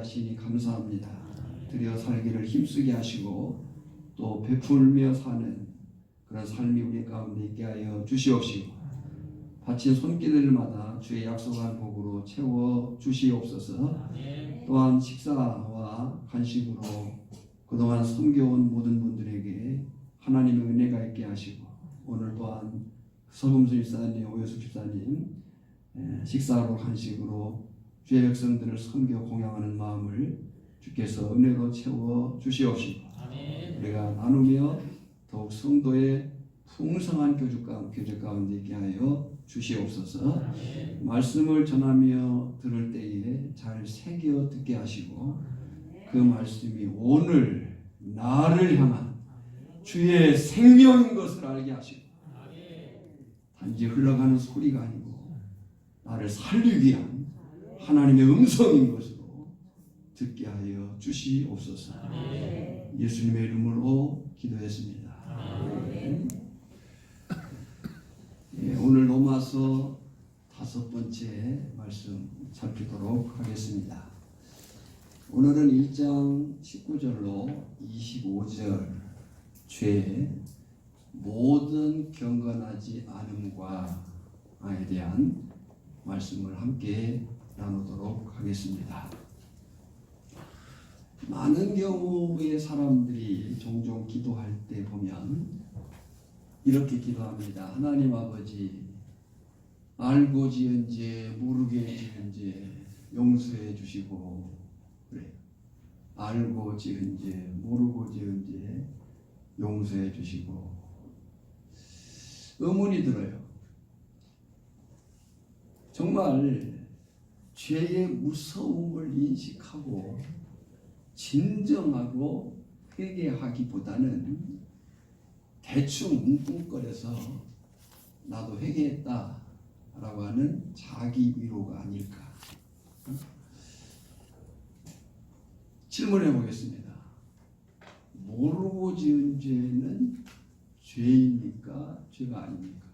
하시니 감사합니다. 드려 살기를 힘쓰게 하시고 또 베풀며 사는 그런 삶이 우리 가운데 있게 하여 주시옵시고 바친 손길들마다 주의 약속한 복으로 채워 주시옵소서. 또한 식사와 간식으로 그동안 섬겨온 모든 분들에게 하나님의 은혜가 있게 하시고 오늘 또한 서금수 집사님, 오효숙 집사님 식사로 간식으로 주의 백성들을 섬겨 공양하는 마음을 주께서 은혜로 채워 주시옵시고 우리가 나누며 더욱 성도의 풍성한 교제 가운데 있게 하여 주시옵소서. 말씀을 전하며 들을 때에 잘 새겨 듣게 하시고 그 말씀이 오늘 나를 향한 주의 생명인 것을 알게 하시고 단지 흘러가는 소리가 아니고 나를 살리기 위한 하나님의 음성인 것으로 듣게 하여 주시옵소서. 예수님의 이름으로 기도했습니다. 오늘 로마서 5번째 말씀 살피도록 하겠습니다. 오늘은 1장 19절로 25절 죄 모든 경건하지 않음과에 대한 말씀을 함께 나누도록 하겠습니다. 많은 경우의 사람들이 종종 기도할 때 보면 이렇게 기도합니다. 하나님 아버지, 알고 지은 죄, 모르게 지은 죄 용서해 주시고, 그래. 알고 지은 죄, 모르고 지은 죄 용서해 주시고. 의문이 들어요. 정말 죄의 무서움을 인식하고 진정하고 회개하기보다는 대충 뭉뚱거려서 나도 회개했다 라고 하는 자기 위로가 아닐까. 질문해 보겠습니다. 모르고 지은 죄는 죄입니까? 죄가 아닙니까?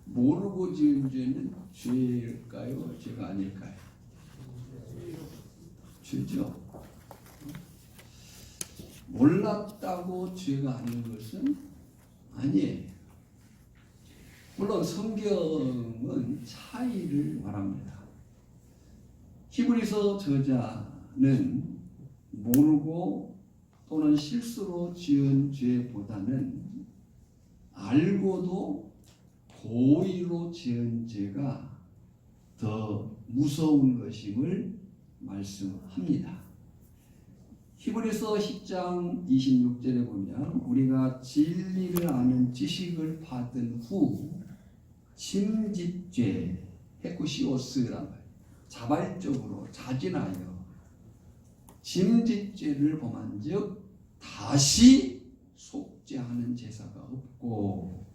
모르고 지은 죄는 죄일까요? 죄가 아닐까요? 죄죠. 몰랐다고 죄가 아닌 것은 아니에요. 물론 성경은 차이를 말합니다. 히브리서 저자는 모르고 또는 실수로 지은 죄보다는 알고도 고의로 지은 죄가 더 무서운 것임을 말씀합니다. 히브리서 10장 26절에 보면 우리가 진리를 아는 지식을 받은 후 침짓죄, 헤쿠시오스라는 거예요. 자발적으로 자진하여 침짓죄를 범한즉 다시 속죄하는 제사가 없고,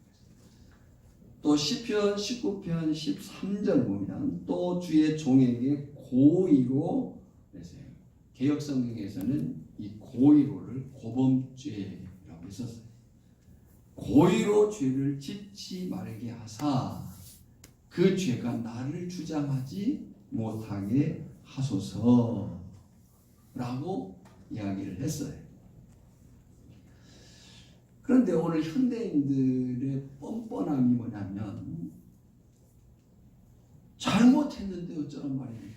또 시편 19편 13절 보면 또 주의 종에게 고의로, 개역성경에서는 이 고의로를 고범죄라고 했었어요. 고의로 죄를 짓지 말게 하사 그 죄가 나를 주장하지 못하게 하소서라고 이야기를 했어요. 그런데 오늘 현대인들의 뻔뻔함이 뭐냐면 잘못했는데 어쩌란 말입니까?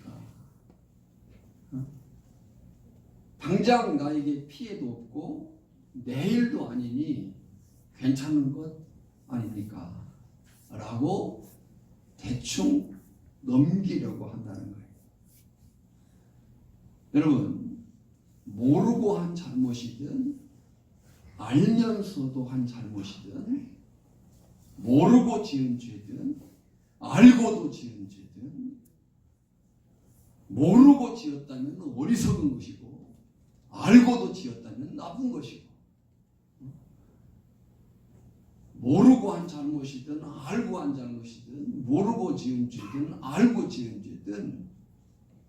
당장 나에게 피해도 없고 내일도 아니니 괜찮은 것 아닙니까? 라고 대충 넘기려고 한다는 거예요. 여러분, 모르고 한 잘못이든 알면서도 한 잘못이든 모르고 지은 죄든 알고도 지은 죄든 모르고 지었다면 어리석은 것이고 알고도 지었다면 나쁜 것이고, 모르고 한 잘못이든 알고 한 잘못이든 모르고 지은 죄든 알고 지은 죄든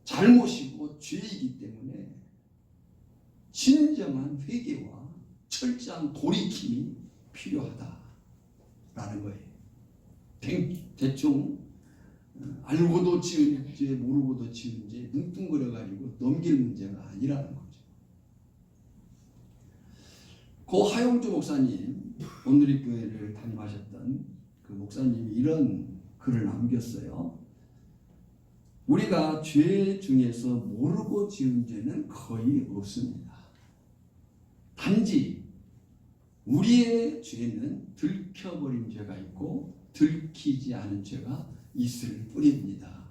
잘못이고 죄이기 때문에 진정한 회개와 철저한 돌이킴이 필요하다라는 거예요. 대충 알고도 지은 죄, 모르고도 지은 죄, 뭉뚱그려가지고 넘길 문제가 아니라는 거죠. 고 하용주 목사님, 온누리교회를 담임하셨던 그 목사님이 이런 글을 남겼어요. 우리가 죄 중에서 모르고 지은 죄는 거의 없습니다. 단지 우리의 죄는 들켜버린 죄가 있고 들키지 않은 죄가 있을 뿐입니다.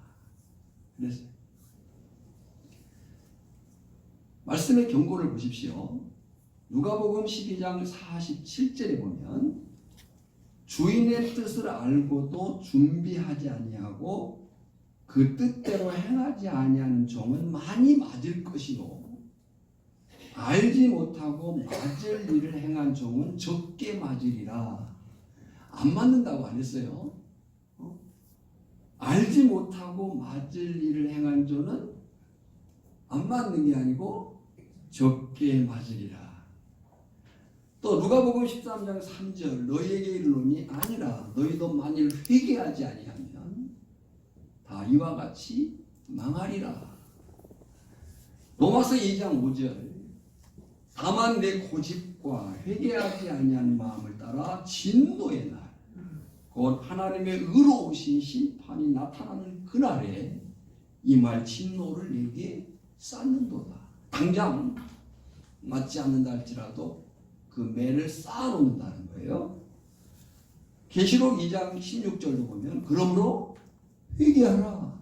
그래서 말씀의 경고를 보십시오. 누가복음 12장 47절에 보면 주인의 뜻을 알고도 준비하지 아니하고 그 뜻대로 행하지 아니하는 종은 많이 맞을 것이요 알지 못하고 맞을 일을 행한 종은 적게 맞으리라. 안 맞는다고 안 했어요. 알지 못하고 맞을 일을 행한 종은 안 맞는 게 아니고 적게 맞으리라. 또 누가복음 13장 3절 너희에게 이르노니 아니라 너희도 만일 회개하지 아니하면 다 이와 같이 망하리라. 로마서 2장 5절 다만 내 고집과 회개하지 아니한 마음을 따라 진노의 날 곧 하나님의 의로우신 심판이 나타나는 그날에 이 말 진노를 내게 쌓는도다. 당장 맞지 않는다 할지라도 그 매를 쌓아놓는다는 거예요. 계시록 2장 16절도 보면 그러므로 회개하라.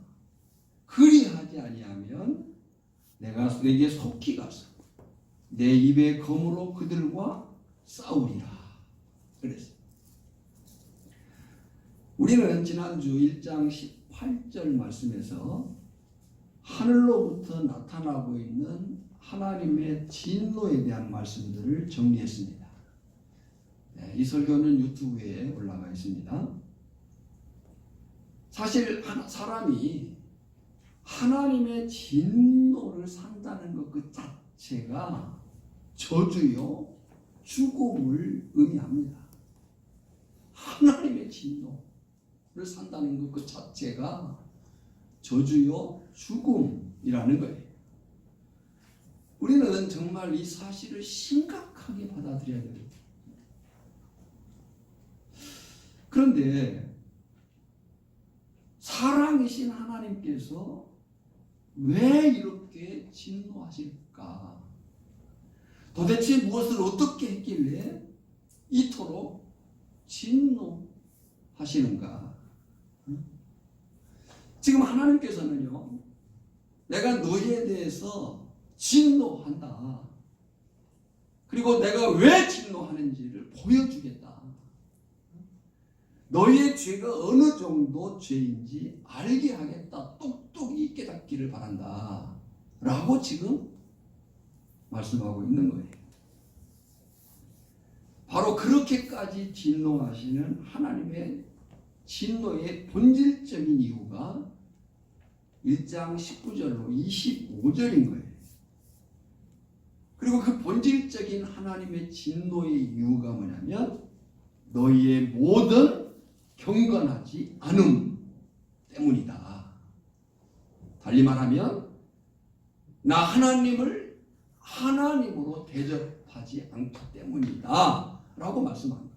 그리하지 아니하면 내가 내게 속히 가서 내 입의 검으로 그들과 싸우리라. 그랬어요. 우리는 지난주 1장 18절 말씀에서 하늘로부터 나타나고 있는 하나님의 진노에 대한 말씀들을 정리했습니다. 이 설교는 유튜브에 올라가 있습니다. 사실 사람이 하나님의 진노를 산다는 것 그 자체가 저주요 죽음을 의미합니다. 하나님의 진노를 산다는 것 그 자체가 저주요 죽음이라는 거예요. 우리는 정말 이 사실을 심각하게 받아들여야 됩니다. 그런데 사랑이신 하나님께서 왜 이렇게 진노하실까? 도대체 무엇을 어떻게 했길래 이토록 진노하시는가? 지금 하나님께서는요, 내가 너희에 대해서 진노한다. 그리고 내가 왜 진노하는지를 보여주겠다. 너희의 죄가 어느 정도 죄인지 알게 하겠다. 똑똑히 깨닫기를 바란다. 라고 지금 말씀하고 있는 거예요. 바로 그렇게까지 진노하시는 하나님의 진노의 본질적인 이유가 1장 19절로 25절인 거예요. 그리고 그 본질적인 하나님의 진노의 이유가 뭐냐면 너희의 모든 경건하지 않음 때문이다. 달리 말하면 나 하나님을 하나님으로 대접하지 않기 때문이다 라고 말씀합니다.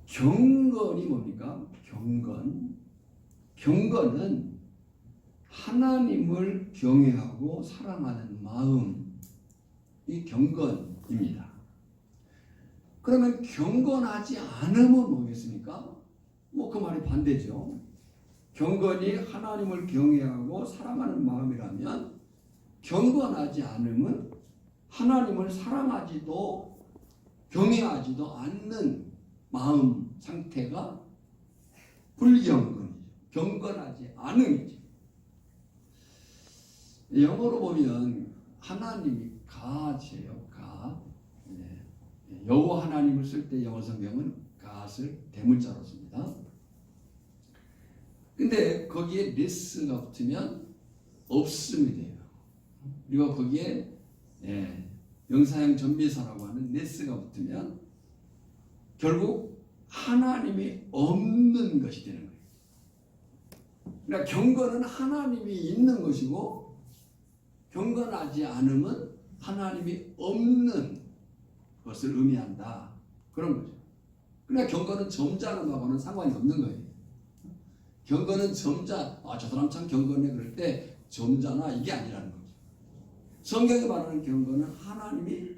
경건이 뭡니까? 경건은 하나님을 경외하고 사랑하는 마음이 경건입니다. 그러면 경건하지 않으면 뭐겠습니까? 그 말이 반대죠. 경건이 하나님을 경외하고 사랑하는 마음이라면 경건하지 않으면 하나님을 사랑하지도 경외하지도 않는 마음 상태가 불경건이죠. 경건하지 않음이죠. 영어로 보면 하나님이 God이에요. God. 여호와 하나님을 쓸 때 영어 성경은 God을 대문자로 씁니다. 근데 거기에 less가 붙으면 없음이 돼요. 그리고 거기에 명사형 전미사라고 하는 less가 붙으면 결국 하나님이 없는 것이 되는 거예요. 그러니까 경건은 하나님이 있는 것이고 경건하지 않으면 하나님이 없는 것을 의미한다. 그런 거죠. 그러니까 경건은 점잖은 거하고는 상관이 없는 거예요. 경건은 점자, 저 사람 참 경건해 그럴 때 점잖아 이게 아니라는 거죠. 성경이 말하는 경건은 하나님이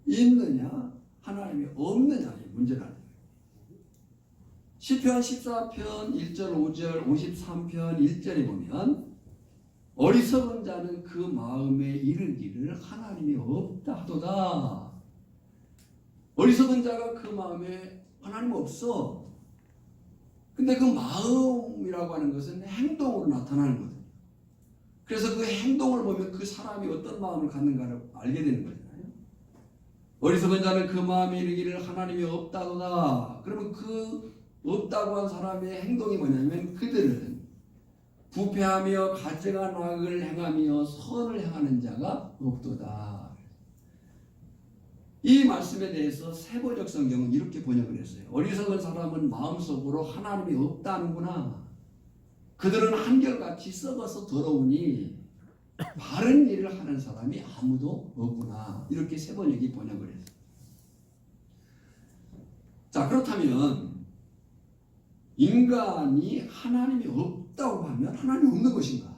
있느냐 하나님이 없느냐의 문제라는 거예요. 시편 14편 1절 5절 53편 1절에 보면 어리석은 자는 그 마음에 이르기를 하나님이 없다 하도다. 어리석은 자가 그 마음에 하나님 없어. 근데 그 마음이라고 하는 것은 행동으로 나타나는 거거든요. 그래서 그 행동을 보면 그 사람이 어떤 마음을 갖는가를 알게 되는 거잖아요. 어리석은 자는 그 마음에 이르기를 하나님이 없다도다. 그러면 그 없다고 한 사람의 행동이 뭐냐면 그들은 부패하며 가증한 악을 행하며 선을 행하는 자가 없도다. 이 말씀에 대해서 세번역 성경은 이렇게 번역을 했어요. 어리석은 사람은 마음속으로 하나님이 없다는구나. 그들은 한결같이 썩어서 더러우니 바른 일을 하는 사람이 아무도 없구나. 이렇게 세번역이 번역을 했어요. 자, 그렇다면 인간이 하나님이 없다고 하면 하나님이 없는 것인가?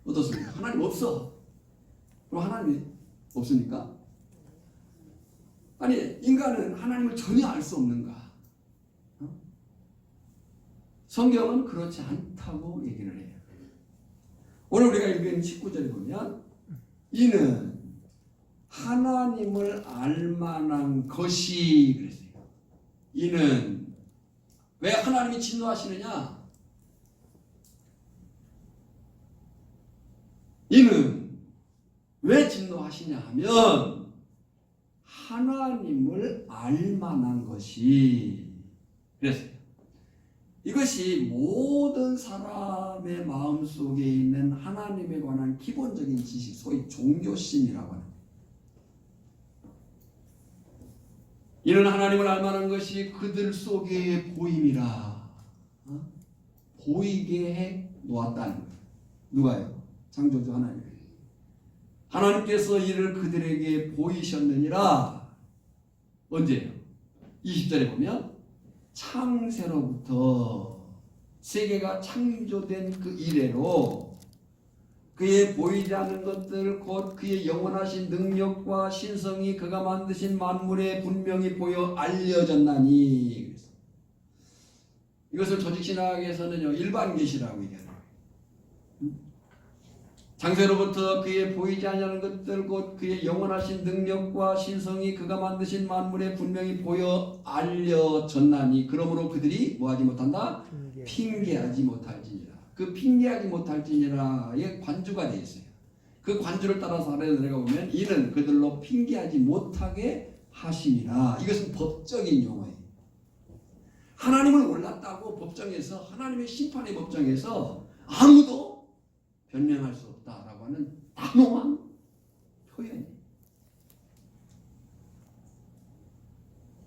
어떻습니까? 하나님 없어. 그럼 하나님이 없습니까? 아니, 인간은 하나님을 전혀 알 수 없는가? 성경은 그렇지 않다고 얘기를 해요. 오늘 우리가 읽은 19절에 보면 이는 하나님을 알만한 것이 그랬어요. 이는 왜 하나님이 진노하시느냐? 이는 왜 진노하시냐 하면 하나님을 알만한 것이 그랬어요. 이것이 모든 사람의 마음속에 있는 하나님에 관한 기본적인 지식, 소위 종교심이라고 하는 거예요. 이는 하나님을 알만한 것이 그들 속에 보임이라. 보이게 해 놓았다는 거예요. 누가요? 창조주 하나님. 하나님께서 이를 그들에게 보이셨느니라. 언제요? 20절에 보면 창세로부터 세계가 창조된 그 이래로 그의 보이지 않는 것들 곧 그의 영원하신 능력과 신성이 그가 만드신 만물에 분명히 보여 알려졌나니. 이것을 조직신학에서는요 일반 계시라고 얘기합니다. 창세로부터 그의 보이지 않는 것들 곧 그의 영원하신 능력과 신성이 그가 만드신 만물에 분명히 보여 알려졌나니 그러므로 그들이 뭐하지 못한다? 핑계하지 못할지니라. 그 핑계하지 못할지니라의 관주가 되어 있어요. 그 관주를 따라서 아래로 내려가보면 이는 그들로 핑계하지 못하게 하심이라. 이것은 법적인 용어예요. 하나님을 몰랐다고 법정에서 하나님의 심판의 법정에서 아무도 변명할 수 없다라고 하는 단호한 표현이에요.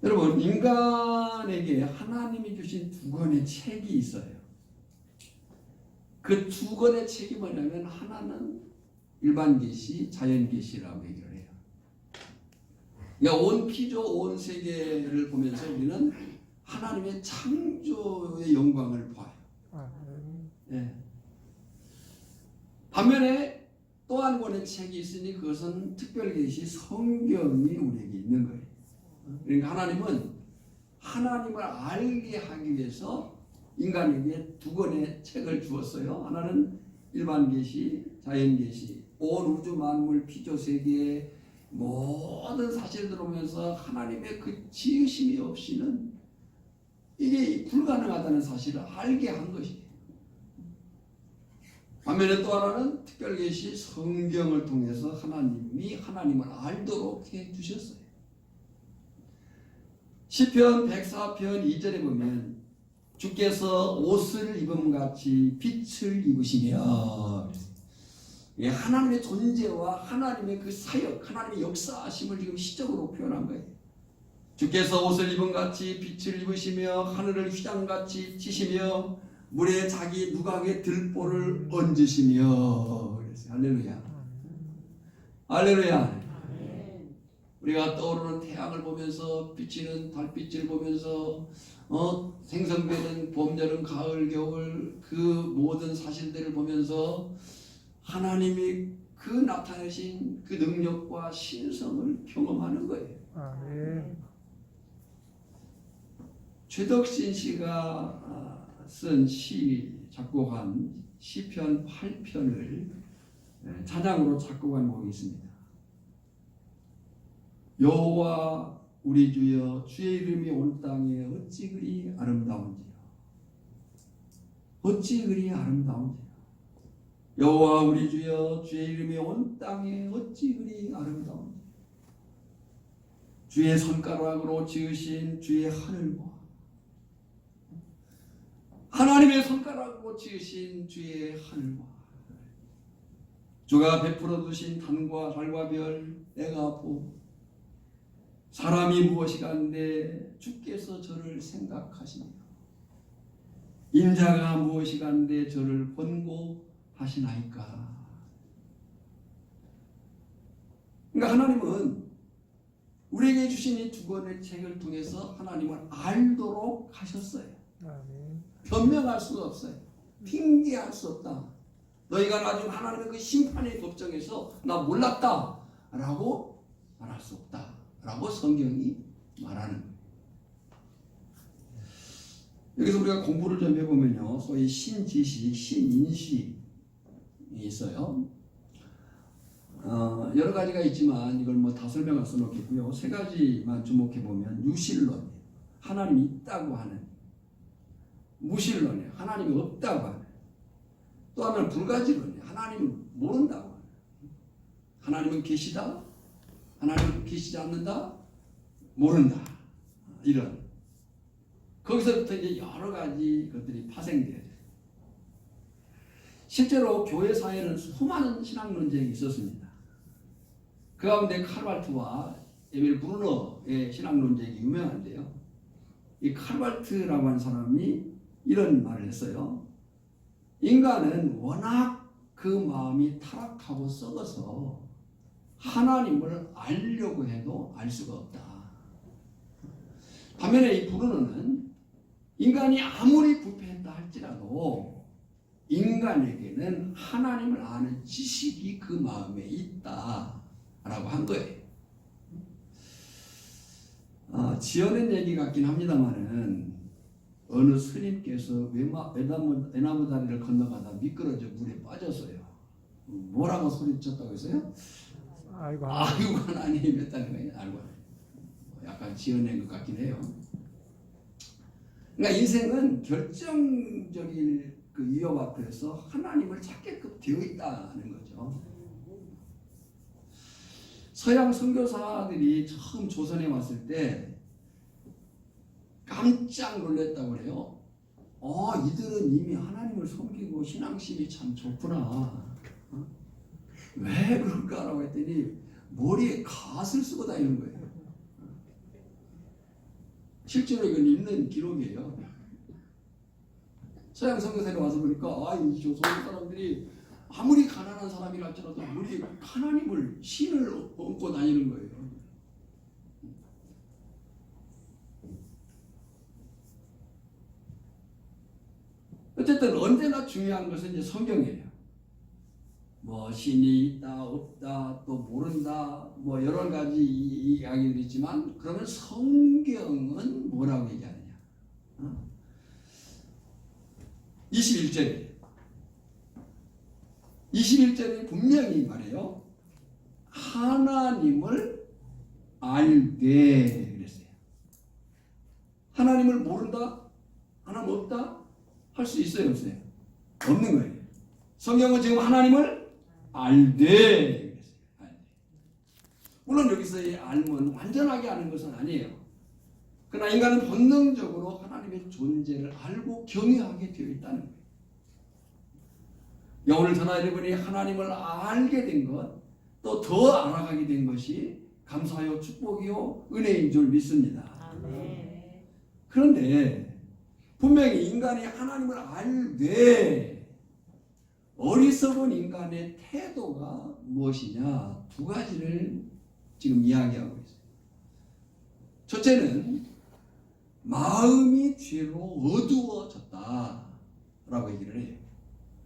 여러분, 인간에게 하나님이 주신 두 권의 책이 있어요. 그 두 권의 책이 뭐냐면 하나는 일반 계시, 자연 계시라고 얘기를 해요. 그러니까 온 피조, 온 세계를 보면서 우리는 하나님의 창조의 영광을 봐요. 네. 반면에 또 한 권의 책이 있으니 그것은 특별계시 성경이 우리에게 있는 거예요. 그러니까 하나님은 하나님을 알게 하기 위해서 인간에게 두 권의 책을 주었어요. 하나는 일반계시, 자연계시, 온 우주 만물 피조세계의 모든 사실들을 보면서 하나님의 그 지으심이 없이는 이게 불가능하다는 사실을 알게 한 것이에요. 반면에 또 하나는 특별계시 성경을 통해서 하나님이 하나님을 알도록 해주셨어요. 시편 104편 2절에 보면 주께서 옷을 입음같이 빛을 입으시며 하나님의 존재와 하나님의 그 사역, 하나님의 역사하심을 지금 시적으로 표현한 거예요. 주께서 옷을 입은 같이 빛을 입으시며 하늘을 휘장같이 치시며 물에 자기 누각의 들보를 얹으시며. 그랬어요. 할렐루야. 할렐루야. 우리가 떠오르는 태양을 보면서 비치는 달빛을 보면서 생성되는 봄, 여름, 가을, 겨울 그 모든 사실들을 보면서 하나님이 그 나타내신 그 능력과 신성을 경험하는 거예요. 아멘. 최덕신 씨가 쓴 작곡한 시편 8편을 찬양으로 작곡한 곡이 있습니다. 여호와 우리 주여 주의 이름이 온 땅에 어찌 그리 아름다운지요. 어찌 그리 아름다운지요. 여호와 우리 주여 주의 이름이 온 땅에 어찌 그리 아름다운지. 주의 손가락으로 지으신 주의 하늘과 하나님의 손가락으로 지으신 주의 하늘과 주가 베풀어 두신 달과 별 내가 보고 사람이 무엇이가 한데 주께서 저를 생각하시며 인자가 무엇이가 한데 저를 권고하시나이까. 그러니까 하나님은 우리에게 주신 이 두 권의 책을 통해서 하나님을 알도록 하셨어요. 변명할 수가 없어요. 핑계할 수 없다. 너희가 나중 하나님의 그 심판의 법정에서 나 몰랐다 라고 말할 수 없다 라고 성경이 말하는 거예요. 여기서 우리가 공부를 좀 해보면요, 소위 신지식, 신인식이 있어요. 여러 가지가 있지만 이걸 뭐 다 설명할 수는 없겠고요. 세 가지만 주목해보면 유실론, 하나님이 있다고 하는, 무실론이에요. 하나님이 없다고 하는, 또 하나는 불가지론이에요. 하나님을 모른다고 하는, 하나님은 계시다, 하나님은 계시지 않는다, 모른다, 이런. 거기서부터 이제 여러 가지 것들이 파생돼요. 실제로 교회 사회는 수많은 신학 논쟁이 있었습니다. 그 가운데 칼발트와 에밀 브루너의 신학 논쟁이 유명한데요. 이 칼발트라고 하는 사람이 이런 말을 했어요. 인간은 워낙 그 마음이 타락하고 썩어서 하나님을 알려고 해도 알 수가 없다. 반면에 이 브루너는 인간이 아무리 부패했다 할지라도 인간에게는 하나님을 아는 지식이 그 마음에 있다라고 한 거예요. 지어낸 얘기 같긴 합니다만은 어느 스님께서 외나무 다리를 건너가다 미끄러져 물에 빠졌어요. 뭐라고 소리쳤다고 했어요? 아이고 하나님 했다는 거예요. 아이고 약간 지어낸 것 같긴 해요. 그러니까 인생은 결정적인 그 위협 앞에서 하나님을 찾게끔 되어 있다는 거죠. 서양 선교사들이 처음 조선에 왔을 때 깜짝 놀랐다고 그래요. 이들은 이미 하나님을 섬기고 신앙심이 참 좋구나. 왜 그럴까라고 했더니 머리에 갓을 쓰고 다니는 거예요. 실제로 이건 있는 기록이에요. 서양 선교사에 와서 보니까 이 조선 사람들이 아무리 가난한 사람이라 할지라도 머리에 하나님을 신을 얹고 다니는 거예요. 어쨌든 언제나 중요한 것은 이제 성경이에요. 뭐 신이 있다 없다 또 모른다 뭐 여러 가지 이야기들이 있지만 그러면 성경은 뭐라고 얘기하느냐? 21절이에요. 21절에 분명히 말해요. 하나님을 알되 그랬어요. 하나님을 모른다? 하나님 없다? 할 수 있어요 없어요? 없는 거예요. 성경은 지금 하나님을 알되 그랬어요. 알되. 물론 여기서의 알면 완전하게 아는 것은 아니에요. 그러나 인간은 본능적으로 하나님의 존재를 알고 경외하게 되어 있다는 거예요. 오늘 저나 여러분이 하나님을 알게 된 것, 또 더 알아가게 된 것이 감사요 축복이요 은혜인 줄 믿습니다. 아멘. 그런데 분명히 인간이 하나님을 알되 어리석은 인간의 태도가 무엇이냐 두 가지를 지금 이야기하고 있어요. 첫째는 마음이 죄로 어두워졌다라고 얘기를 해요.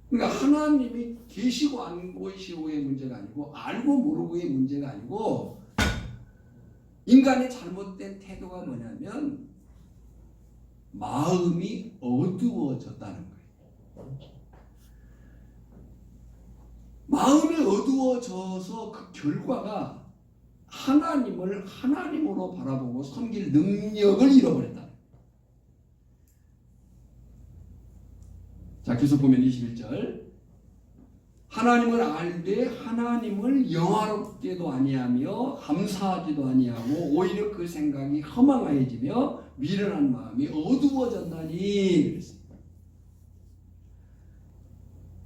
그러니까 하나님이 계시고 안 계시고의 문제가 아니고 알고 모르고의 문제가 아니고 인간의 잘못된 태도가 뭐냐면 마음이 어두워졌다는 거예요. 마음이 어두워져서 그 결과가 하나님을 하나님으로 바라보고 섬길 능력을 잃어버렸다. 자, 계속 보면 21절. 하나님을 알되 하나님을 영화롭게도 아니하며 감사하지도 아니하고 오히려 그 생각이 허망하여지며 미련한 마음이 어두워졌나니.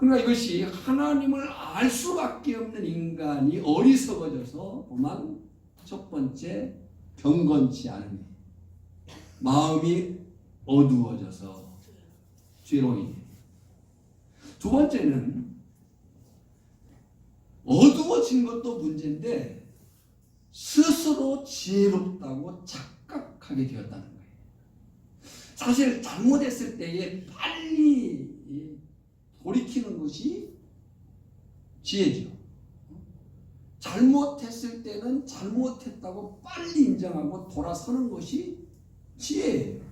그러니까 이것이 하나님을 알 수밖에 없는 인간이 어리석어져서 보면 첫 번째 경건치 않음이 마음이 어두워져서 죄로 인해. 두 번째는 어두워진 것도 문제인데 스스로 지혜롭다고 착각하게 되었다는 거예요. 사실 잘못했을 때에 빨리 돌이키는 것이 지혜죠. 잘못했을 때는 잘못했다고 빨리 인정하고 돌아서는 것이 지혜예요.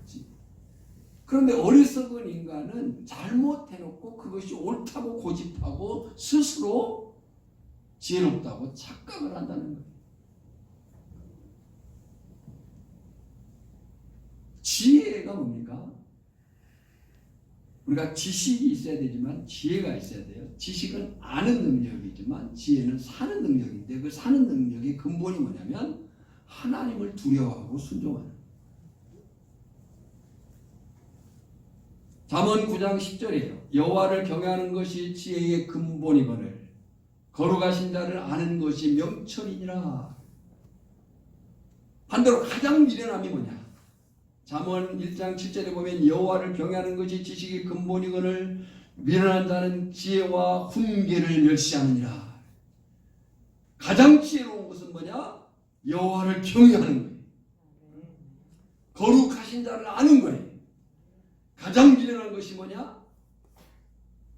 그런데 어리석은 인간은 잘못해놓고 그것이 옳다고 고집하고 스스로 지혜롭다고 착각을 한다는 거예요. 지혜가 뭡니까? 우리가 지식이 있어야 되지만 지혜가 있어야 돼요. 지식은 아는 능력이지만 지혜는 사는 능력인데 그 사는 능력의 근본이 뭐냐면 하나님을 두려워하고 순종하는 거예요. 잠언 9장 10절이에요. 여호와를 경외하는 것이 지혜의 근본이거늘 거룩하신 자를 아는 것이 명철이니라. 반대로 가장 미련함이 뭐냐? 잠언 1장 7절에 보면 여호와를 경외하는 것이 지식의 근본이거늘 미련한 자는 지혜와 훈계를 멸시하느니라. 가장 지혜로운 것은 뭐냐? 여호와를 경외하는 거예요. 거룩하신 자를 아는 거예요. 가장 미련한 것이 뭐냐?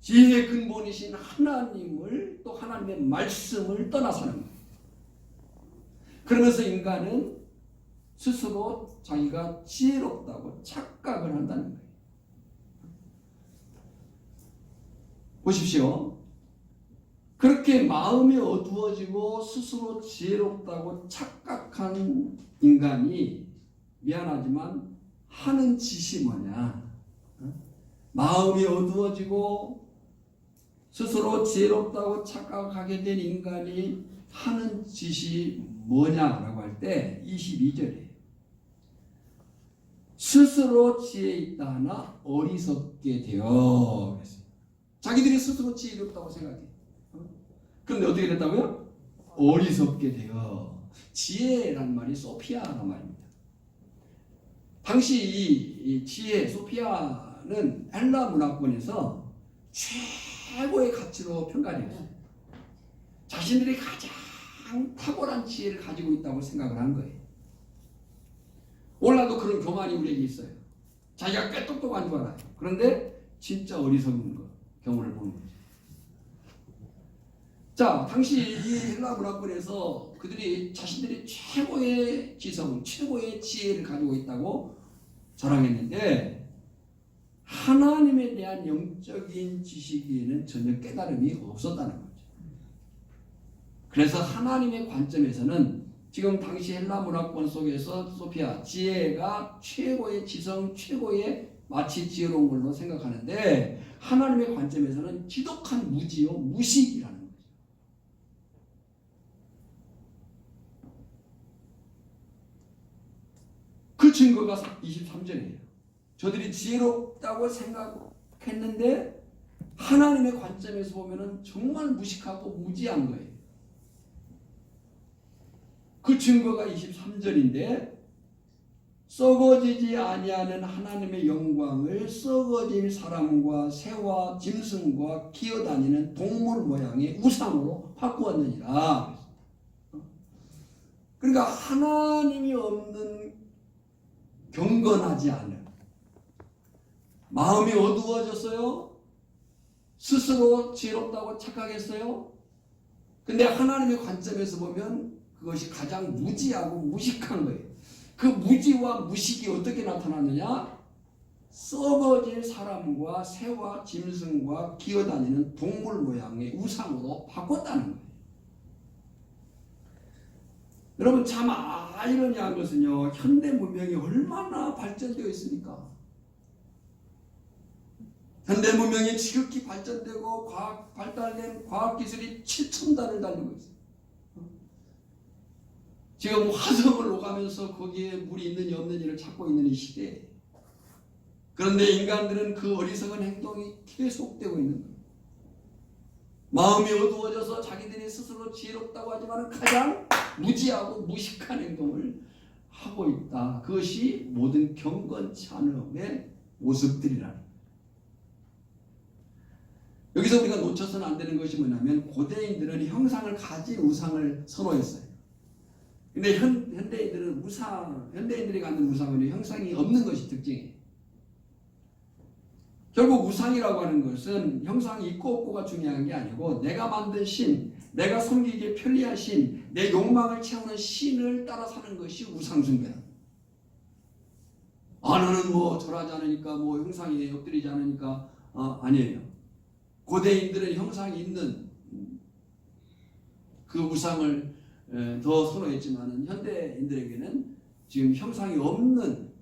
지혜의 근본이신 하나님을 또 하나님의 말씀을 떠나서는 거예요. 그러면서 인간은 스스로 자기가 지혜롭다고 착각을 한다는 거예요. 보십시오. 그렇게 마음이 어두워지고 스스로 지혜롭다고 착각한 인간이 미안하지만 하는 짓이 뭐냐? 마음이 어두워지고 스스로 지혜롭다고 착각하게 된 인간이 하는 짓이 뭐냐라고 할 때 22절이에요. 스스로 지혜 있다 하나 어리석게 되어. 자기들이 스스로 지혜롭다고 생각해. 그런데 어떻게 됐다고요? 어리석게 되어. 지혜란 말이 소피아란 말입니다. 당시 이 지혜 소피아는 헬라 문화권에서 최고의 가치로 평가되었어요. 자신들이 가장 탁월한 지혜를 가지고 있다고 생각을 한 거예요. 오늘날도 그런 교만이 우리에게 있어요. 자기가 꽤 똑똑한 줄 알아요. 그런데 진짜 어리석은 경우를 보는 거죠. 자, 당시 이 헬라 문화권에서 그들이 자신들이 최고의 지성, 최고의 지혜를 가지고 있다고 자랑했는데 하나님에 대한 영적인 지식에는 전혀 깨달음이 없었다는 거죠. 그래서 하나님의 관점에서는 지금 당시 헬라 문화권 속에서 소피아, 지혜가 최고의 지성, 최고의 마치 지혜로운 걸로 생각하는데 하나님의 관점에서는 지독한 무지요, 무식이라는 거죠. 그 증거가 23절이에요. 저들이 지혜롭다고 생각했는데 하나님의 관점에서 보면은 정말 무식하고 무지한 거예요. 그 증거가 23절인데 썩어지지 아니하는 하나님의 영광을 썩어질 사람과 새와 짐승과 기어다니는 동물 모양의 우상으로 바꾸었느니라. 그러니까 하나님이 없는 경건하지 않은 마음이 어두워졌어요. 스스로 지혜롭다고 착각했어요. 근데 하나님의 관점에서 보면 그것이 가장 무지하고 무식한 거예요. 그 무지와 무식이 어떻게 나타났느냐? 썩어질 사람과 새와 짐승과 기어다니는 동물 모양의 우상으로 바꿨다는 거예요. 여러분 참 아이러니한 것은요, 현대 문명이 얼마나 발전되어 있습니까? 현대 문명이 지극히 발전되고 발달된 과학기술이 7,000단을 달리고 있어요. 지금 화성을 오가면서 거기에 물이 있느니 없느니를 찾고 있는 이 시대에, 그런데 인간들은 그 어리석은 행동이 계속되고 있는 거예요. 마음이 어두워져서 자기들이 스스로 지혜롭다고 하지만 가장 무지하고 무식한 행동을 하고 있다. 그것이 모든 경건치 않음의 모습들이라는 거예요. 여기서 우리가 놓쳐서는 안 되는 것이 뭐냐면, 고대인들은 형상을 가진 우상을 선호했어요. 근데 현대인들은 현대인들이 갖는 우상은 형상이 없는 것이 특징이에요. 결국 우상이라고 하는 것은 형상이 있고 없고가 중요한 게 아니고, 내가 만든 신, 내가 섬기기에 편리한 신, 내 욕망을 채우는 신을 따라 사는 것이 우상숭배다. 나는 뭐 절하지 않으니까, 뭐 형상에 엎드리지 않으니까, 아니에요. 고대인들은 형상이 있는 그 우상을 더 선호했지만, 현대인들에게는 지금 형상이 없는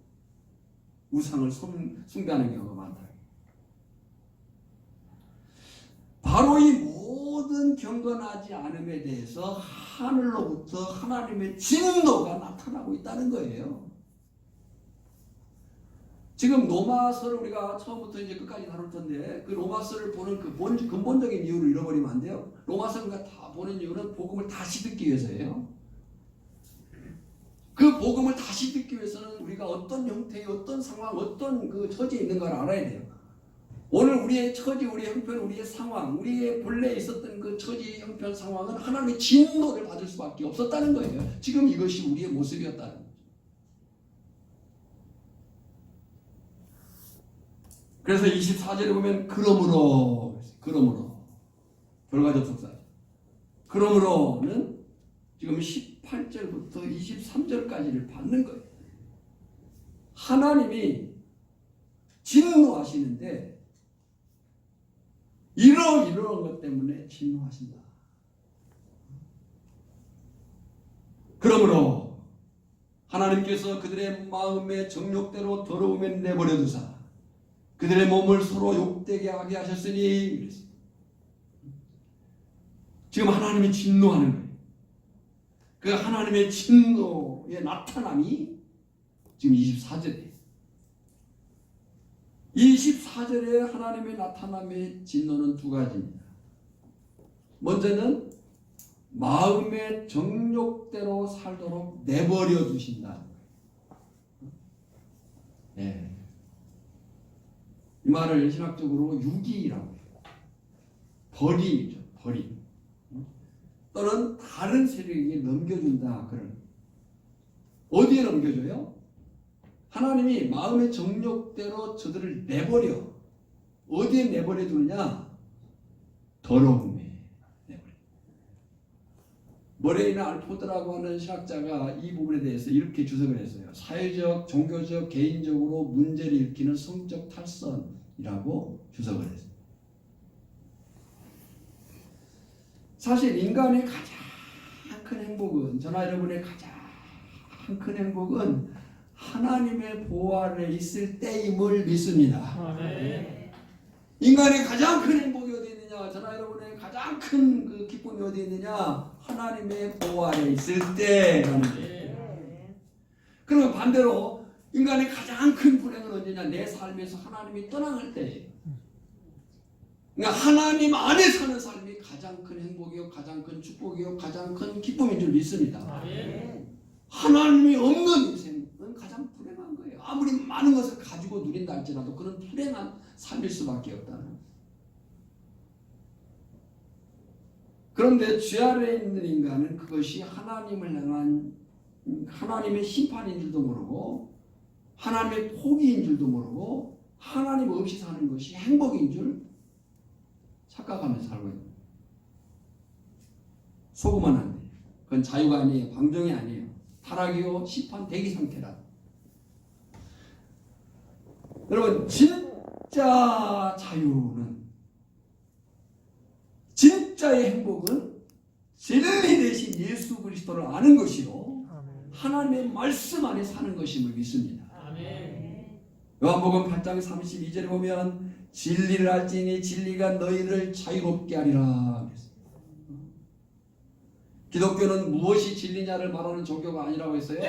우상을 숭배하는 경우가 많다. 바로 이 모든 경건하지 않음에 대해서 하늘로부터 하나님의 진노가 나타나고 있다는 거예요. 지금 로마서를 우리가 처음부터 이제 끝까지 다룰 텐데, 그 로마서를 보는 그 근본적인 이유를 잃어버리면 안 돼요. 로마서를 우리가 다 보는 이유는 복음을 다시 듣기 위해서예요. 그 복음을 다시 듣기 위해서는 우리가 어떤 형태의 어떤 상황, 어떤 그 처지에 있는가를 알아야 돼요. 오늘 우리의 처지, 우리의 형편, 우리의 상황, 우리의 본래 있었던 그 처지, 형편, 상황은 하나님의 진노를 받을 수밖에 없었다는 거예요. 지금 이것이 우리의 모습이었다는 거예요. 그래서 24절에 보면 그러므로 결과적 속사, 그러므로는 지금 18절부터 23절까지를 받는 거예요. 하나님이 진노하시는데 이러한 것 때문에 진노하신다. 그러므로 하나님께서 그들의 마음의 정욕대로 더러움에 내버려 두사 그들의 몸을 서로 욕되게 하게 하셨으니, 그랬습니다. 지금 하나님이 진노하는 거예요. 그 하나님의 진노의 나타남이 지금 24절이에요. 24절에 하나님의 나타남의 진노는 두 가지입니다. 먼저는 마음의 정욕대로 살도록 내버려 두신다는 거예요. 네. 이 말을 신학적으로 유기라고 해요. 버림이죠. 버림. 또는 다른 세력에게 넘겨준다. 그런. 어디에 넘겨줘요? 하나님이 마음의 정욕대로 저들을 내버려. 어디에 내버려 두느냐? 더러움에 내버려. 머레이나 알포드라고 하는 신학자가 이 부분에 대해서 이렇게 주석을 했어요. 사회적, 종교적, 개인적으로 문제를 일으키는 성적 탈선이라고 주석을 했어요. 사실 인간의 가장 큰 행복은, 저나 여러분의 가장 큰 행복은 하나님의 보호 아래 있을 때임을 믿습니다. 네. 인간의 가장 큰 행복이 어디 있느냐? 저나 여러분의 가장 큰 그 기쁨이 어디 있느냐? 하나님의 보호 아래 있을 때라는 거예요. 그러면 반대로 인간의 가장 큰 불행은 언제냐? 내 삶에서 하나님이 떠나갈 때예요. 그러니까 하나님 안에 사는 삶이 가장 큰 행복이요, 가장 큰 축복이요, 가장 큰 기쁨인 줄 믿습니다. 하나님이 없는 인생은 가장 불행한 거예요. 아무리 많은 것을 가지고 누린다 할지라도 그런 불행한 삶일 수밖에 없다는. 그런데 죄 아래에 있는 인간은 그것이 하나님을 향한 하나님의 심판인 줄도 모르고 하나님의 포기인 줄도 모르고 하나님 없이 사는 것이 행복인 줄 착각하면서 살고 있는 거예요. 속으면 안 돼요. 그건 자유가 아니에요. 방종이 아니에요. 타락이요 심판 대기 상태라. 여러분 진짜 자유는 진짜의 행복은 진리 대신 예수 그리스도를 아는 것이요 하나님의 말씀 안에 사는 것임을 믿습니다. 요한복음 8장 32절에 보면 진리를 알지니 진리가 너희를 자유롭게 하리라. 기독교는 무엇이 진리냐를 말하는 종교가 아니라고 했어요.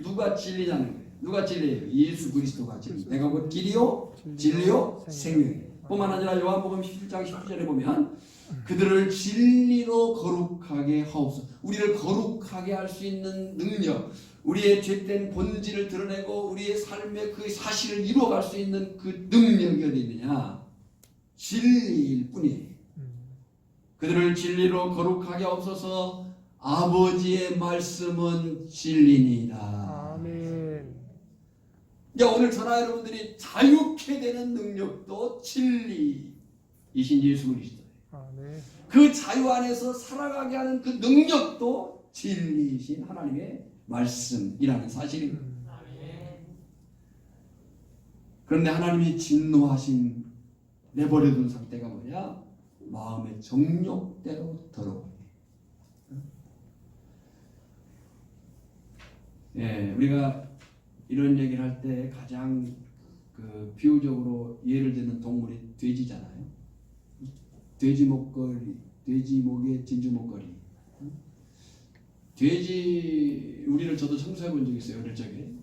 누가 진리냐는 거예요. 누가 진리예요? 예수 그리스도가 진리. 내가 곧 길이요 진리요 생명이에요. 뿐만 아니라 요한복음 17장 19절에 보면 그들을 진리로 거룩하게 하옵소서. 우리를 거룩하게 할 수 있는 능력, 우리의 죄된 본질을 드러내고 우리의 삶의 그 사실을 이루어갈 수 있는 그 능력이 어디 있느냐? 진리일 뿐이에요. 그들을 진리로 거룩하게 하옵소서. 아버지의 말씀은 진리니이다. 아멘. 오늘 저나 여러분들이 자유케 되는 능력도 진리이신 예수 그리스도예요. 아멘. 그 자유 안에서 살아가게 하는 그 능력도 진리이신 하나님의 말씀이라는 사실입니다. 그런데 하나님이 진노하신 내버려둔 상태가 뭐냐? 마음의 정욕대로 더러워. 예, 우리가 이런 얘기를 할 때 가장 그 비유적으로 예를 드는 동물이 돼지잖아요. 돼지 목걸이, 돼지 목에 진주 목걸이. 돼지 우리를 저도 청소해 본 적 있어요. 어릴 적에.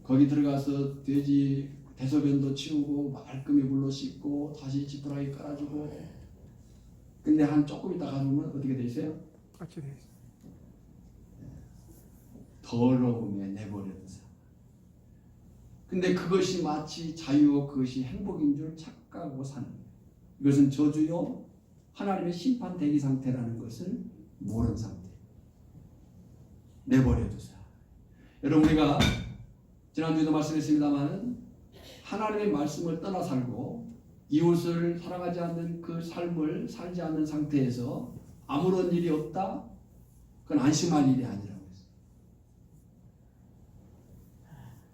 거기 들어가서 돼지 대소변도 치우고 말끔히 물로 씻고 다시 지푸라기 깔아주고. 근데 한 조금 있다 가보면 어떻게 돼 있어요? 같이 돼 있어요. 더러움에 내버려둬서. 근데 그것이 마치 자유요 그것이 행복인 줄 착각하고 사는 거예요. 이것은 저주요 하나님의 심판 대기 상태라는 것을 모르는 상태. 내버려두자. 여러분 우리가 지난주에도 말씀했습니다마는 하나님의 말씀을 떠나 살고 이웃을 사랑하지 않는 그 삶을 살지 않는 상태에서 아무런 일이 없다? 그건 안심할 일이 아니라고 했어요.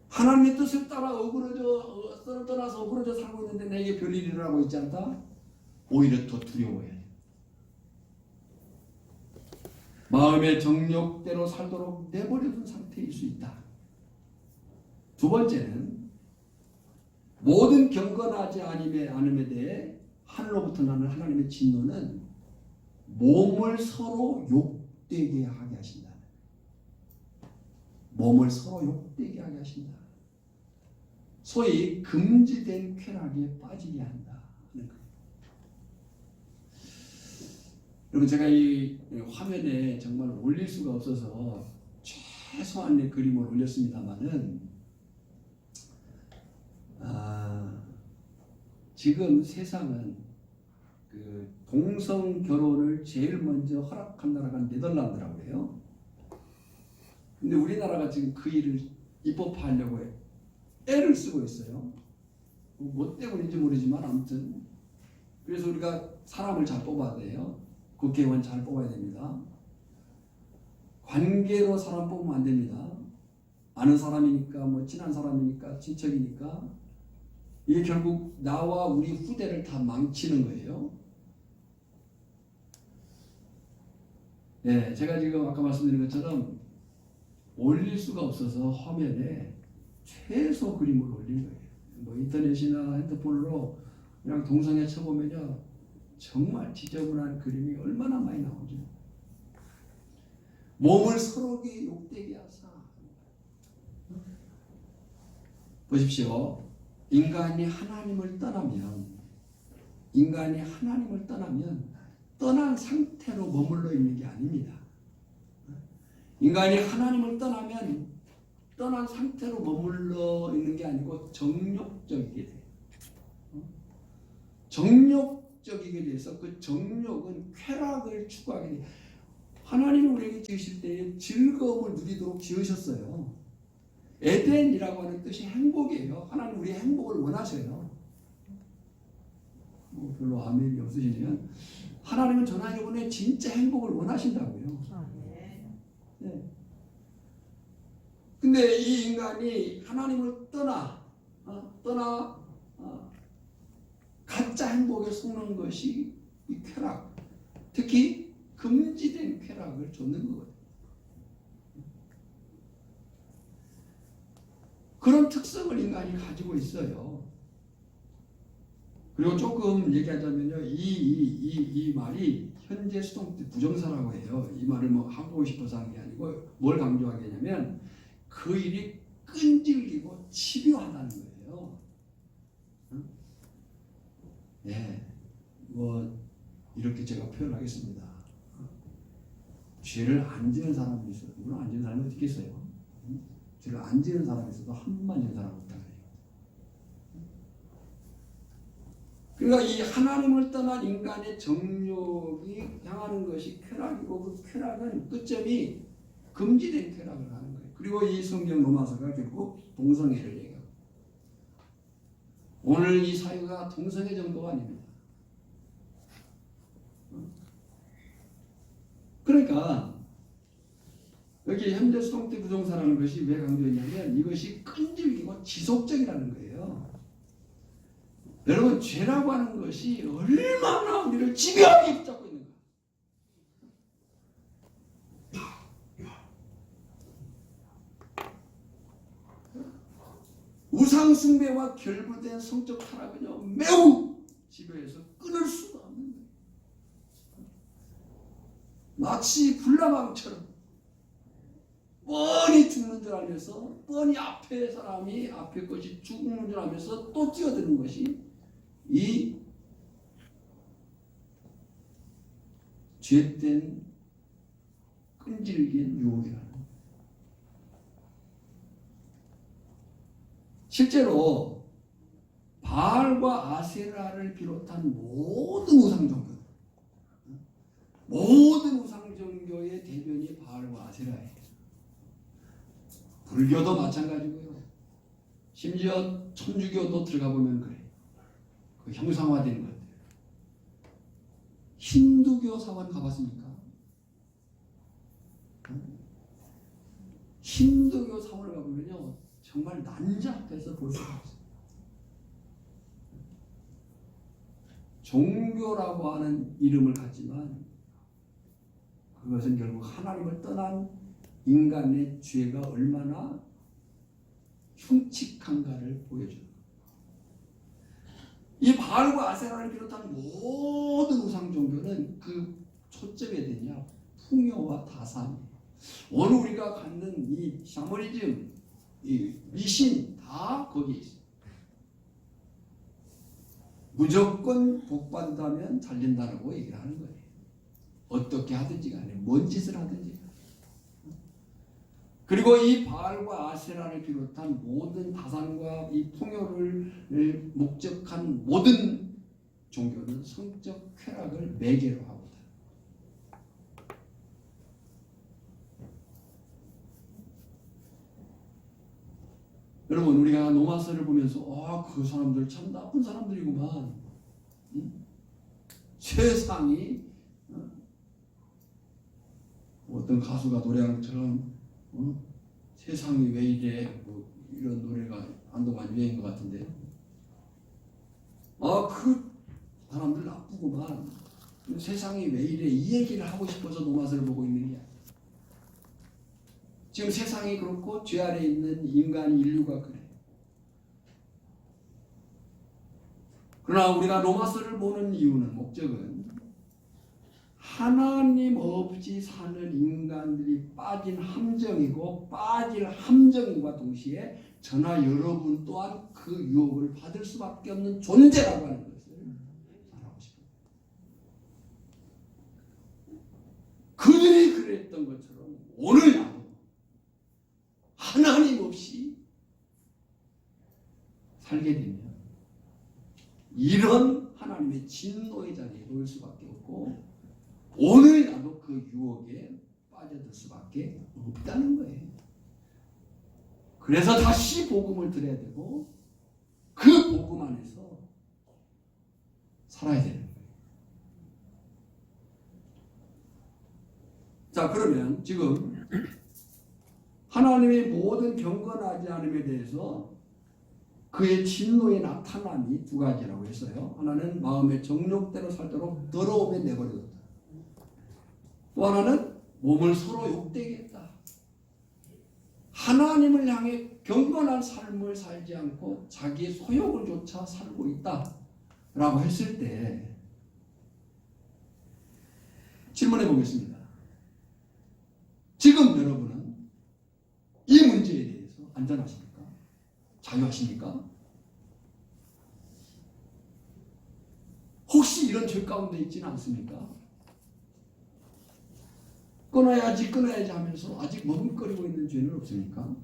하나님의 뜻을 따라 떠나서 어그러져 살고 있는데 내게 별일이 일어나고 있지 않다? 오히려 더 두려워해야 돼. 마음의 정욕대로 살도록 내버려둔 상태일 수 있다. 두 번째는 모든 경건하지 않음에 대해 하늘로부터 나는 하나님의 진노는 몸을 서로 욕되게 하게 하신다. 몸을 서로 욕되게 하게 하신다. 소위 금지된 쾌락에 빠지게 한다. 여러분 제가 이 화면에 정말 올릴 수가 없어서 최소한의 그림을 올렸습니다만은 지금 세상은 그 동성 결혼을 제일 먼저 허락한 나라가 네덜란드라고 해요. 근데 우리나라가 지금 그 일을 입법화하려고 애를 쓰고 있어요. 뭐 때문인지 모르지만 아무튼 그래서 우리가 사람을 잘 뽑아야 돼요. 국회의원 잘 뽑아야 됩니다. 관계로 사람 뽑으면 안 됩니다. 아는 사람이니까 뭐 친한 사람이니까 친척이니까 이게 결국 나와 우리 후대를 다 망치는 거예요. 네, 제가 지금 아까 말씀드린 것처럼 올릴 수가 없어서 화면에 최소 그림을 올린 거예요. 뭐 인터넷이나 핸드폰으로 그냥 동성애 쳐보면요 정말 지저분한 그림이 얼마나 많이 나오죠. 몸을 서로에게 욕되게 하사. 보십시오. 인간이 하나님을 떠나면 인간이 하나님을 떠나면 떠난 상태로 머물러 있는 게 아닙니다. 인간이 하나님을 떠나면 떠난 상태로 머물러 있는 게 아니고 정욕적이게 돼요. 정욕적이게 돼서 그 정욕은 쾌락을 추구하게 돼요. 하나님은 우리에게 지으실 때에 즐거움을 누리도록 지으셨어요. 에덴이라고 하는 뜻이 행복이에요. 하나님 우리의 행복을 원하셔요. 뭐 별로 아멘이 없으시면 하나님은 저나 여러분의 진짜 행복을 원하신다고요. 네. 근데 이 인간이 하나님을 떠나 가짜 행복에 속는 것이 이 쾌락, 특히 금지된 쾌락을 좇는 거거든요. 그런 특성을 인간이 가지고 있어요. 그리고 조금 얘기하자면요, 이 말이 현재 수동 때 부정사라고 해요. 이 말을 뭐 하고 싶어서 하는 게 아니고 뭘 강조하겠냐면 그 일이 끈질기고 집요하다는 거예요. 네, 뭐 이렇게 제가 표현하겠습니다. 죄를 안 지은 사람이 있어요. 물론 안 지은 사람이 어디 있겠어요? 죄를 안 지은 사람이 있어도 한만 지은 사람은 없다 그래요. 그러니까 이 하나님을 떠난 인간의 정욕이 향하는 것이 쾌락이고 그 쾌락은 끝점이 금지된 쾌락을 하는 거예요. 그리고 이 성경 로마서가 결국 동성애를 얘기하고 오늘 이 사유가 동성애 정도가 아닙니다. 그러니까 여기 현재 수동태 부정사라는 것이 왜 강조했냐면 이것이 끈질기고 지속적이라는 거예요. 여러분 죄라고 하는 것이 얼마나 우리를 집요하게 붙잡고 있는가. 우상숭배와 결부된 성적 타락은요 매우 집요해서 끊을 수가 없는 거예요. 마치 불나방처럼 뻔히 죽는 줄 알면서 뻔히 앞에 사람이 앞에 것이 죽는 줄 알면서 또 뛰어드는 것이 이 죄된 끈질긴 유혹이라는 거예요. 실제로 바알과 아세라를 비롯한 모든 우상종교의 대변이 바알과 아세라예요. 불교도 마찬가지고요. 심지어 천주교도 들어가 보면 그래요. 그 형상화되는 것 같아요. 힌두교 사원 가봤습니까? 힌두교 사원을 가보면요 정말 난잡해서 볼 수가 없어요. 종교라고 하는 이름을 갖지만 그것은 결국 하나님을 떠난 인간의 죄가 얼마나 흉측한가를 보여주는 거예요. 이 바알과 아세라를 비롯한 모든 우상 종교는 그 초점이 되냐 풍요와 다산이에요. 오늘 우리가 갖는 이 샤머니즘, 이 미신 다 거기에 있어요. 무조건 복 받는다면 잘 된다라고 얘기를 하는 거예요. 어떻게 하든지 간에 뭔 짓을 하든지. 그리고 이 바알과 아세라를 비롯한 모든 다산과 이 풍요를 목적한 모든 종교는 성적 쾌락을 매개로 하고 있다. 여러분 우리가 노마서를 보면서 그 사람들 참 나쁜 사람들이구만. 세상이 어떤 가수가 노래하는 것처럼 세상이 왜 이래 뭐 이런 노래가 한동안 유행인 것 같은데 그 사람들 나쁘구만. 세상이 왜 이래 이 얘기를 하고 싶어서 노마서를 보고 있는 게 아니야. 지금 세상이 그렇고 죄 아래 있는 인간 인류가 그래. 그러나 우리가 로마서를 보는 이유는 목적은 하나님 없이 사는 인간들이 빠진 함정이고 빠질 함정과 동시에 저나 여러분 또한 그 유혹을 받을 수밖에 없는 존재라고 하는 것을 알아보세요. 그들이 그랬던 것처럼 오늘 나도 하나님 없이 살게 되면 이런 하나님의 진노의 자리에 놓일 수밖에 없고 오늘 나도 그 유혹에 빠져들 수밖에 없다는 거예요. 그래서 다시 복음을 들어야 되고 그 복음 안에서 살아야 되는 거예요. 자, 그러면 지금 하나님의 모든 경건하지 않음에 대해서 그의 진노의 나타남이 두 가지라고 했어요. 하나는 마음의 정욕대로 살도록 더러움에 내버려뒀다. 또 하나는 몸을 서로 욕되게 했다. 하나님을 향해 경건한 삶을 살지 않고 자기의 소욕을 쫓아 살고 있다라고 했을 때 질문해 보겠습니다. 지금 여러분은 이 문제에 대해서 안전하십니까? 자유하십니까? 혹시 이런 죄 가운데 있지는 않습니까? 끊어야지 하면서 아직 머뭇거리고 있는 죄는 없습니까?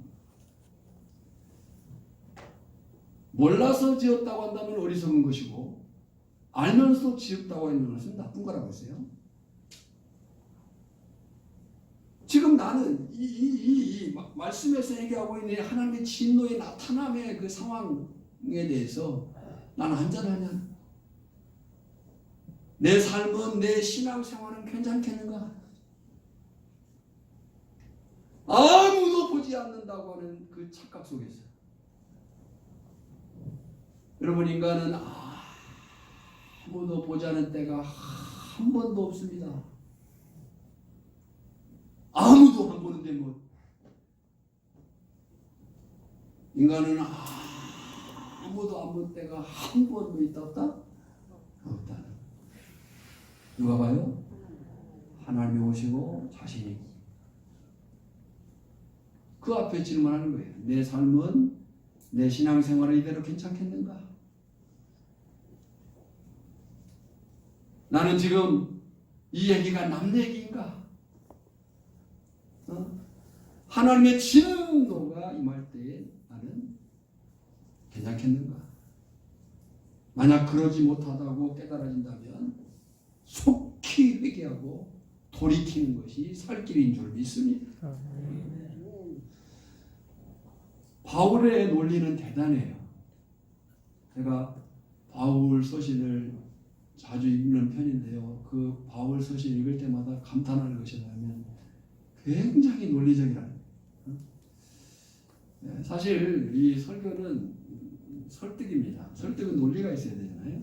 몰라서 지었다고 한다면 어리석은 것이고 알면서 지었다고 하는 것은 나쁜 거라고 했어요. 지금 나는 이 말씀에서 얘기하고 있는 하나님의 진노의 나타남의 그 상황에 대해서 나는 안전하냐? 내 삶은, 내 신앙생활은 괜찮겠는가? 아무도 보지 않는다고 하는 그 착각 속에서 여러분, 인간은 아무도 보지 않은 때가 한 번도 없습니다. 아무도 안 보는데 뭐 인간은 아무도 안 볼 때가 한 번도 있다 없다? 없다. 누가 봐요? 하나님이 오시고 자신이 그 앞에 질문하는 거예요. 내 삶은, 내 신앙생활은 이대로 괜찮겠는가? 나는 지금 이 얘기가 남 얘기인가? 하나님의 진노가 임할 때에 나는 괜찮겠는가? 만약 그러지 못하다고 깨달아진다면 속히 회개하고 돌이키는 것이 살 길인 줄 믿습니다. 바울의 논리는 대단해요. 제가 바울 서신을 자주 읽는 편인데요. 그 바울 서신 읽을 때마다 감탄하는 것이 뭐냐면 굉장히 논리적이라는. 사실 이 설교는 설득입니다. 설득은 논리가 있어야 되잖아요.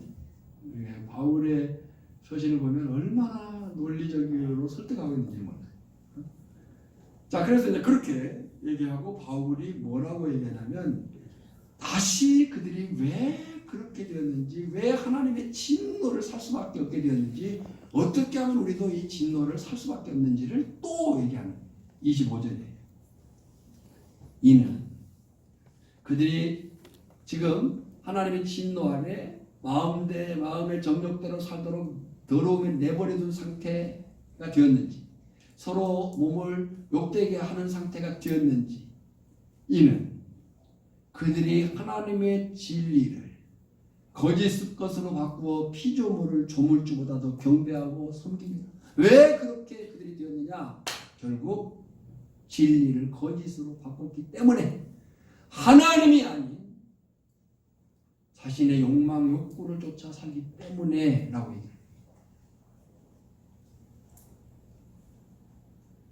바울의 서신을 보면 얼마나 논리적으로 설득하고 있는지 몰라요. 자, 그래서 이제 그렇게 얘기하고 바울이 뭐라고 얘기하냐면 다시 그들이 왜 그렇게 되었는지, 왜 하나님의 진노를 살 수밖에 없게 되었는지, 어떻게 하면 우리도 이 진노를 살 수밖에 없는지를 또 얘기하는 25절이에요. 이는 그들이 지금 하나님의 진노 아래 마음의 정욕대로 살도록 더러움에 내버려둔 상태가 되었는지, 서로 몸을 욕되게 하는 상태가 되었는지, 이는 그들이 하나님의 진리를 거짓 것으로 바꾸어 피조물을 조물주보다 더 경배하고 섬깁니다. 왜 그렇게 그들이 되었느냐? 결국 진리를 거짓으로 바꿨기 때문에, 하나님이 아닌 자신의 욕망, 욕구를 쫓아 살기 때문에 라고 얘기합니다.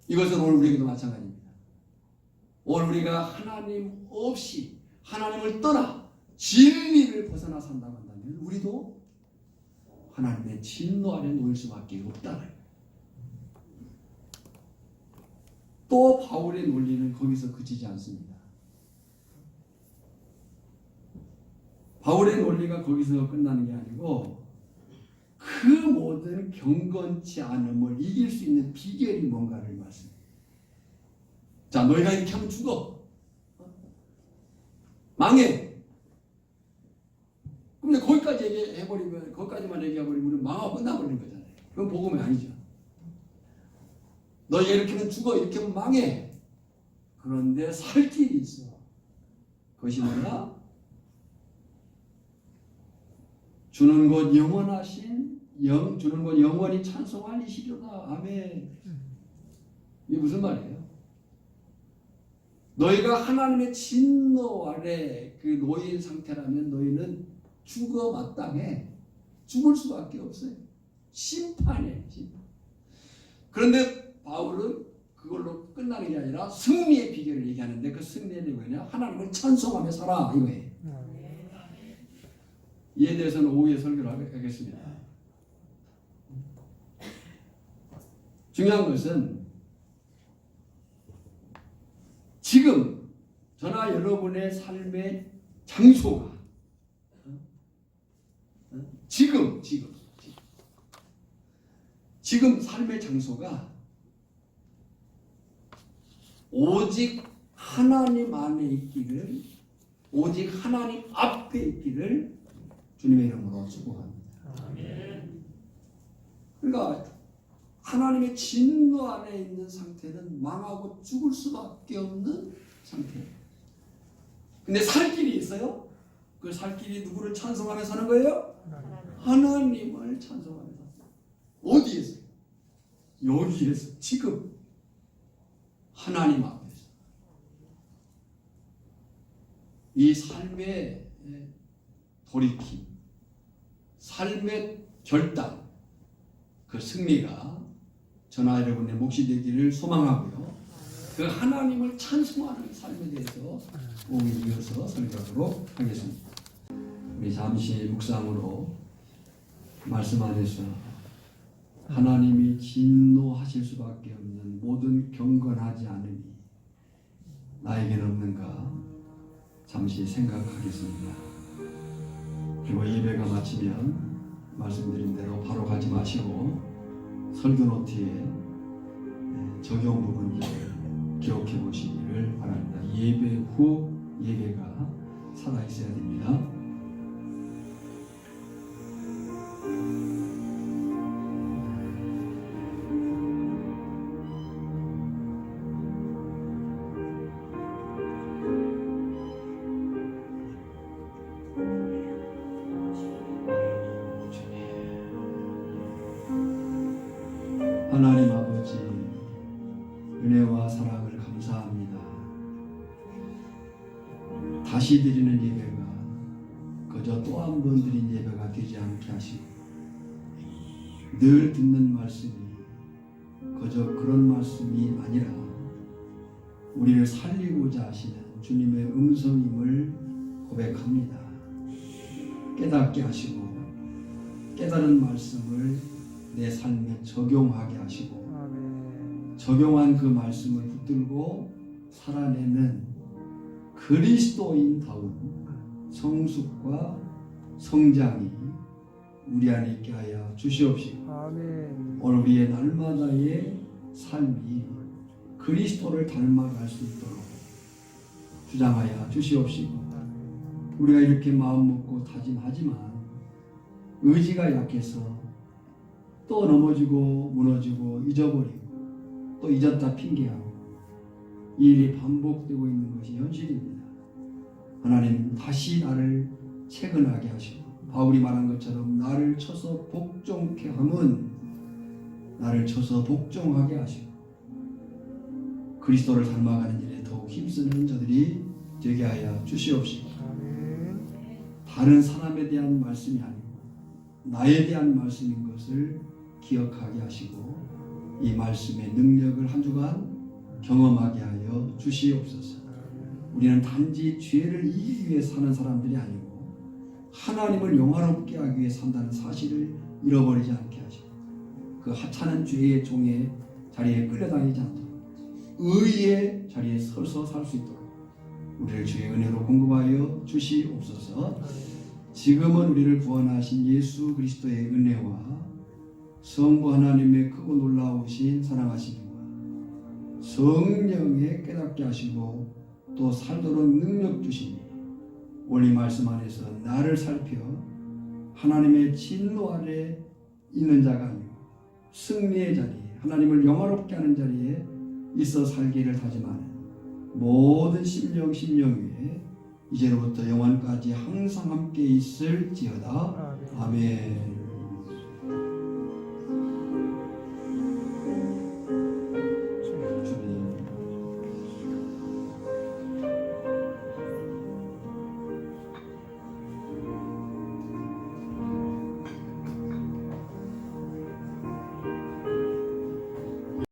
이것은 오늘 우리에게도 마찬가지입니다. 오늘 우리가 하나님 없이, 하나님을 떠나 진리를 벗어나 산다고 한다면 우리도 하나님의 진노 아래 놓일 수밖에 없다는 거예요. 또 바울의 논리는 거기서 그치지 않습니다. 바울의 논리가 거기서 끝나는 게 아니고 그 모든 경건치 않음을 이길 수 있는 비결이 뭔가를 말씀해요. 자, 너희가 이렇게 하면 죽어. 망해. 그럼 거기까지 얘기해버리면, 거기까지만 얘기해버리면 망하고 끝나버리는 거잖아요. 그건 복음이 아니죠. 너희가 이렇게 하면 죽어, 이렇게 하면 망해. 그런데 살 길이 있어. 그것이 뭐냐? 주는 곧 영원하신 주는 곧 영원히 찬송할 이시로다. 아멘. 이게 무슨 말이에요? 너희가 하나님의 진노 아래 그 노예인 상태라면 너희는 죽어 마땅해. 죽을 수밖에 없어요. 심판이에요. 심판. 그런데 바울은 그걸로 끝나는 게 아니라 승리의 비결을 얘기하는데 그 승리는 뭐냐? 하나님을 찬송하며 살아 이거예요. 이에 대해서는 오후에 설교를 하겠습니다. 중요한 것은 지금 저나 여러분의 삶의 장소가 지금 삶의 장소가 오직 하나님 안에 있기를, 오직 하나님 앞에 있기를 주님의 이름으로 축복합니다. 그러니까 하나님의 진노 안에 있는 상태는 망하고 죽을 수밖에 없는 상태예요. 근데 살 길이 있어요? 그 살 길이 누구를 찬송하며 사는 거예요? 하나님을 찬송하며 사는 거예요. 어디에서? 여기에서 지금 하나님 앞에서 이 삶의 돌이킴, 삶의 결단, 그 승리가 저나 여러분의 몫이 되기를 소망하고요. 그 하나님을 찬송하는 삶에 대해서 오늘 이어서 설교하도록 하겠습니다. 우리 잠시 묵상으로 말씀 안에서 하나님이 진노하실 수밖에 없는 모든 경건하지 않음이 나에게는 없는가 잠시 생각하겠습니다. 그리고 예배가 마치면 말씀드린 대로 바로 가지 마시고 설교 노트에 적용 부분들을 기록해 보시기를 바랍니다. 예배 후 예배가 살아있어야 됩니다. 하나님 아버지, 은혜와 사랑을 감사합니다. 다시 드리는 예배가 그저 또 한 번 드린 예배가 되지 않게 하시고 늘 듣는 말씀이 그저 그런 말씀이 아니라 우리를 살리고자 하시는 주님의 음성임을 고백합니다. 깨닫게 하시고 깨달은 말씀을 내 삶에 적용하게 하시고 적용한 그 말씀을 붙들고 살아내는 그리스도인다운 성숙과 성장이 우리 안에 있게 하여 주시옵시고 오늘 우리의 날마다의 삶이 그리스도를 닮아갈 수 있도록 주장하여 주시옵시고 우리가 이렇게 마음 먹고 다짐하지만 의지가 약해서 또 넘어지고 무너지고 잊어버리고 또 잊었다 핑계하고 이 일이 반복되고 있는 것이 현실입니다. 하나님 다시 나를 채근하게 하시고 바울이 말한 것처럼 나를 쳐서 복종케 함은 나를 쳐서 복종하게 하시고 그리스도를 닮아가는 일에 더욱 힘쓰는 저들이 되게 하여 주시옵시고 다른 사람에 대한 말씀이 아니고 나에 대한 말씀인 것을 기억하게 하시고 이 말씀의 능력을 한 주간 경험하게 하여 주시옵소서. 우리는 단지 죄를 이기기 위해 사는 사람들이 아니고 하나님을 영화롭게 하기 위해 산다는 사실을 잃어버리지 않게 하시고 그 하찮은 죄의 종의 자리에 끌려다니지 않도록 의의 자리에 서서 살 수 있도록 우리를 주의 은혜로 공급하여 주시옵소서. 지금은 우리를 구원하신 예수 그리스도의 은혜와 성부 하나님의 크고 놀라우신 사랑하심과 성령의 깨닫게 하시고 또 살도록 능력 주시니 오늘 이 말씀 안에서 나를 살펴 하나님의 진노 아래 있는 자가 아니고 승리의 자리에 하나님을 영화롭게 하는 자리에 있어 살기를 다짐하는 모든 심령 위에 이제로부터 영원까지 항상 함께 있을지어다. 아멘.